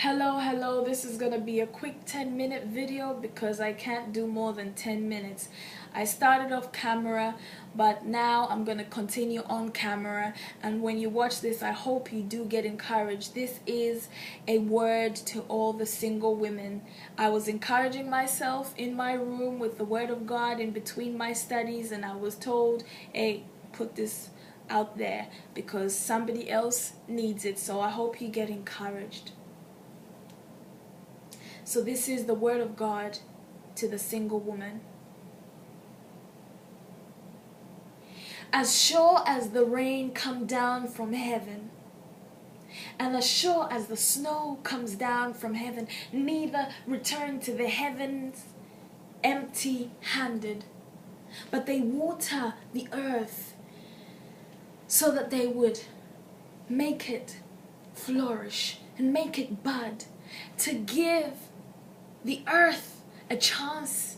Hello, this is gonna be a quick 10-minute video because I can't do more than 10 minutes. I started off camera, but now I'm gonna continue on camera, and when you watch this, I hope you do get encouraged. This is a word to all the single women. I was encouraging myself in my room with the word of God in between my studies, and I was told, hey, put this out there because somebody else needs it. So I hope you get encouraged. So this is the word of God to the single woman. As sure as the rain come down from heaven, and as sure as the snow comes down from heaven, neither return to the heavens empty-handed, but they water the earth so that they would make it flourish and make it bud, to give the earth a chance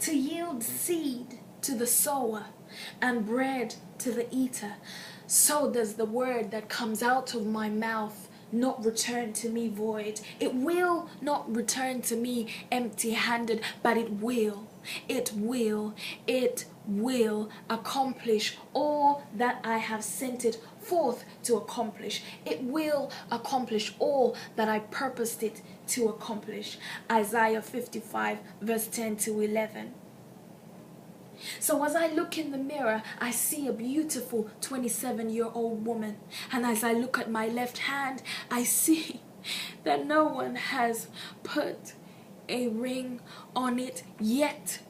to yield seed to the sower and bread to the eater. So does the word that comes out of my mouth not return to me void. It will not return to me empty-handed, but it will accomplish all that I have sent it forth to accomplish. It will accomplish all that I purposed it to accomplish. Isaiah 55 verse 10 to 11. So as I look in the mirror, I see a beautiful 27-year-old woman. And as I look at my left hand, I see that no one has put a ring on it yet.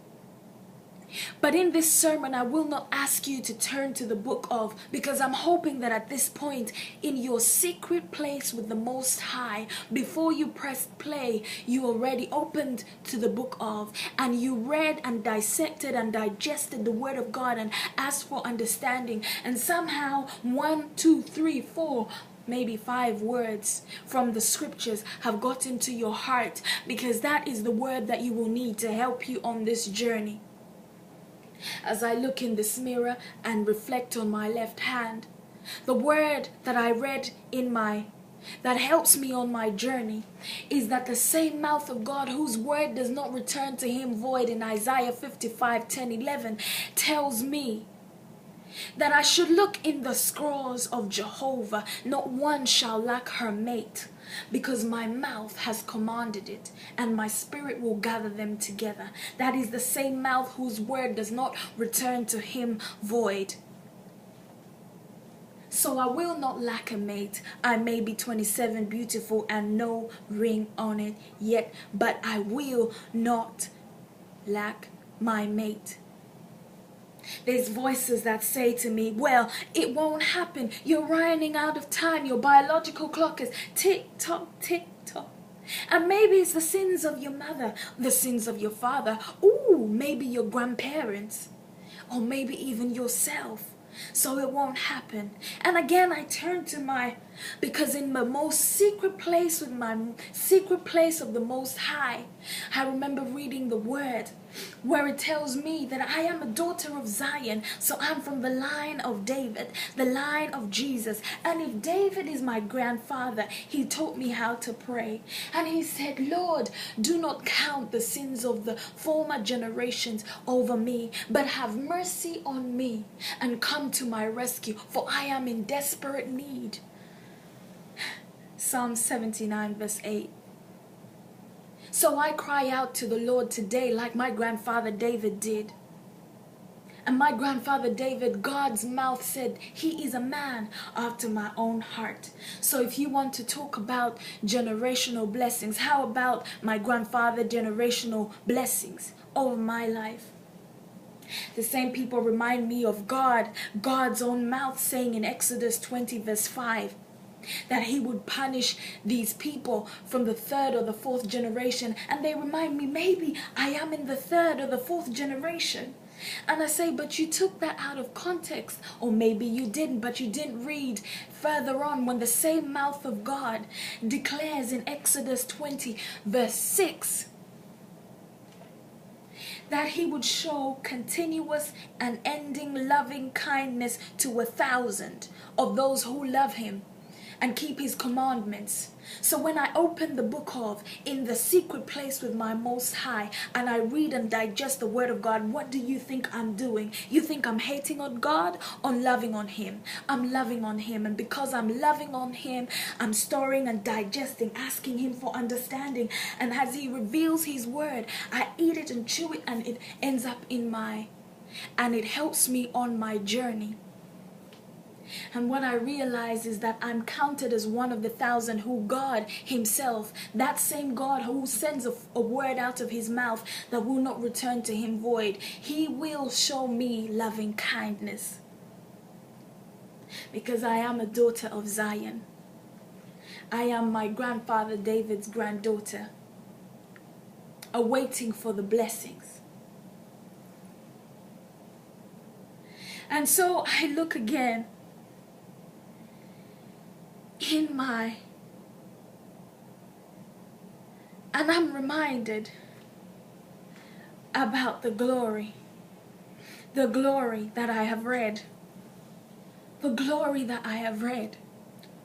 But in this sermon, I will not ask you to turn to the book of, because I'm hoping that at this point, in your secret place with the Most High, before you pressed play, you already opened to the book of, and you read and dissected and digested the word of God and asked for understanding. And somehow 1, 2, 3, 4, maybe 5 words from the scriptures have got into your heart, because that is the word that you will need to help you on this journey. As I look in this mirror and reflect on my left hand, the word that I read that helps me on my journey is that the same mouth of God, whose word does not return to him void, in Isaiah 55, 10, 11, tells me that I should look in the scrolls of Jehovah. Not one shall lack her mate, because my mouth has commanded it, and my spirit will gather them together. That is the same mouth whose word does not return to him void. So I will not lack a mate. I may be 27, beautiful, and no ring on it yet, but I will not lack my mate. There's voices that say to me, well, it won't happen. You're running out of time. Your biological clock is tick-tock, tick-tock. And maybe it's the sins of your mother, the sins of your father. Ooh, maybe your grandparents, or maybe even yourself. So it won't happen. And again, I turn to because in my most secret place, with my secret place of the Most High, I remember reading the word where it tells me that I am a daughter of Zion. So I'm from the line of David, the line of Jesus. And if David is my grandfather, he taught me how to pray. And he said, Lord, do not count the sins of the former generations over me, but have mercy on me and come to my rescue, for I am in desperate need. Psalm 79 verse 8. So I cry out to the Lord today like my grandfather David did. And my grandfather David, God's mouth said, he is a man after my own heart. So if you want to talk about generational blessings, how about my grandfather generational blessings over my life? The same people remind me of God's own mouth saying in Exodus 20 verse 5, that he would punish these people from the 3rd or the 4th generation. And they remind me, maybe I am in the 3rd or the 4th generation. And I say, but you took that out of context. Or maybe you didn't, but you didn't read further on when the same mouth of God declares in Exodus 20 verse 6 that he would show continuous and ending loving kindness to 1,000 of those who love him, and keep his commandments. So when I open the book of In the Secret Place with my Most High and I read and digest the word of God, what do you think I'm doing? You think I'm hating on God or loving on him? I'm loving on him, and because I'm loving on him, I'm storing and digesting, asking him for understanding, and as he reveals his word, I eat it and chew it, and it ends up and it helps me on my journey. And what I realize is that I'm counted as one of the 1,000 who God himself, that same God who sends a word out of his mouth that will not return to him void, he will show me loving kindness. Because I am a daughter of Zion. I am my grandfather David's granddaughter, awaiting for the blessings. And so I look again and I'm reminded about the glory that I have read, the glory that I have read,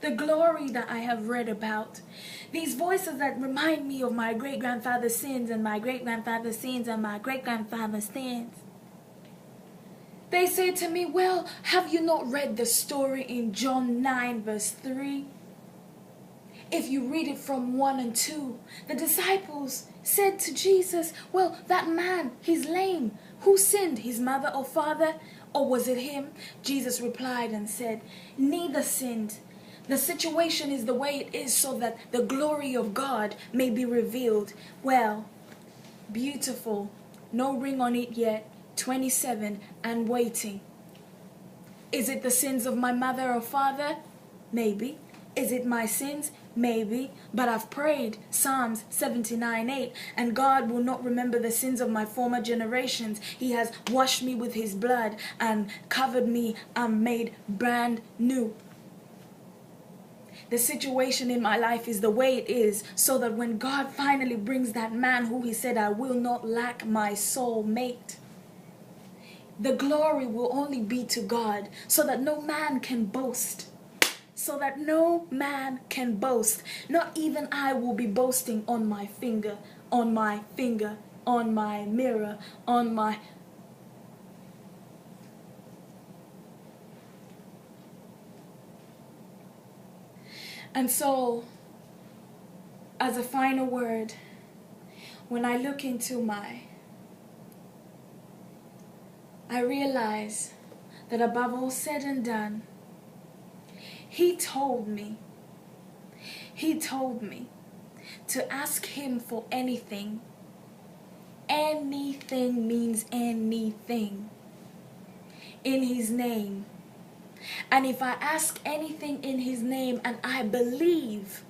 the glory that I have read about. These voices that remind me of my great-grandfather's sins and my great-grandfather's sins and my great-grandfather's sins. They say to me, well, have you not read the story in John 9 verse 3? If you read it from 1 and 2, the disciples said to Jesus, well, that man, he's lame. Who sinned, his mother or father? Or was it him? Jesus replied and said, neither sinned. The situation is the way it is so that the glory of God may be revealed. Well, beautiful. No ring on it yet. 27 and waiting. Is it the sins of my mother or father? Maybe. Is it my sins? Maybe. But I've prayed Psalms 79:8, and God will not remember the sins of my former generations. He has washed me with his blood and covered me and made brand new. The situation in my life is the way it is so that when God finally brings that man who he said, I will not lack my soul mate, the glory will only be to God, so that no man can boast. So that no man can boast. Not even I will be boasting on my finger, on my mirror, on my... And so, as a final word, when I look into I realize that above all said and done, he told me to ask him for anything. Anything means anything in his name. And if I ask anything in his name and I believe,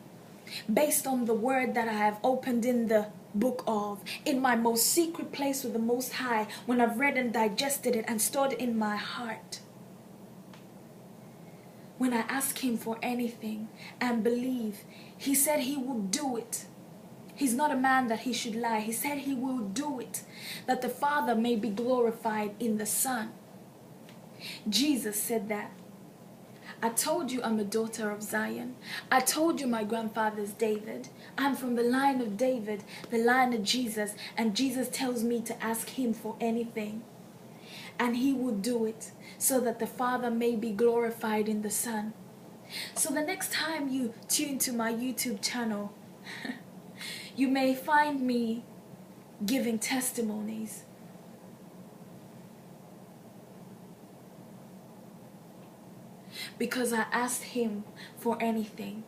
based on the word that I have opened in the book of, in my most secret place with the Most High, when I've read and digested it and stored it in my heart, when I ask him for anything and believe, he said he will do it. He's not a man that he should lie. He said he will do it, that the Father may be glorified in the Son. Jesus said that. I told you I'm a daughter of Zion. I told you my grandfather's David. I'm from the line of David, the line of Jesus, and Jesus tells me to ask him for anything. And he will do it so that the Father may be glorified in the Son. So the next time you tune to my YouTube channel, you may find me giving testimonies. Because I asked him for anything,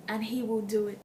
and he will do it.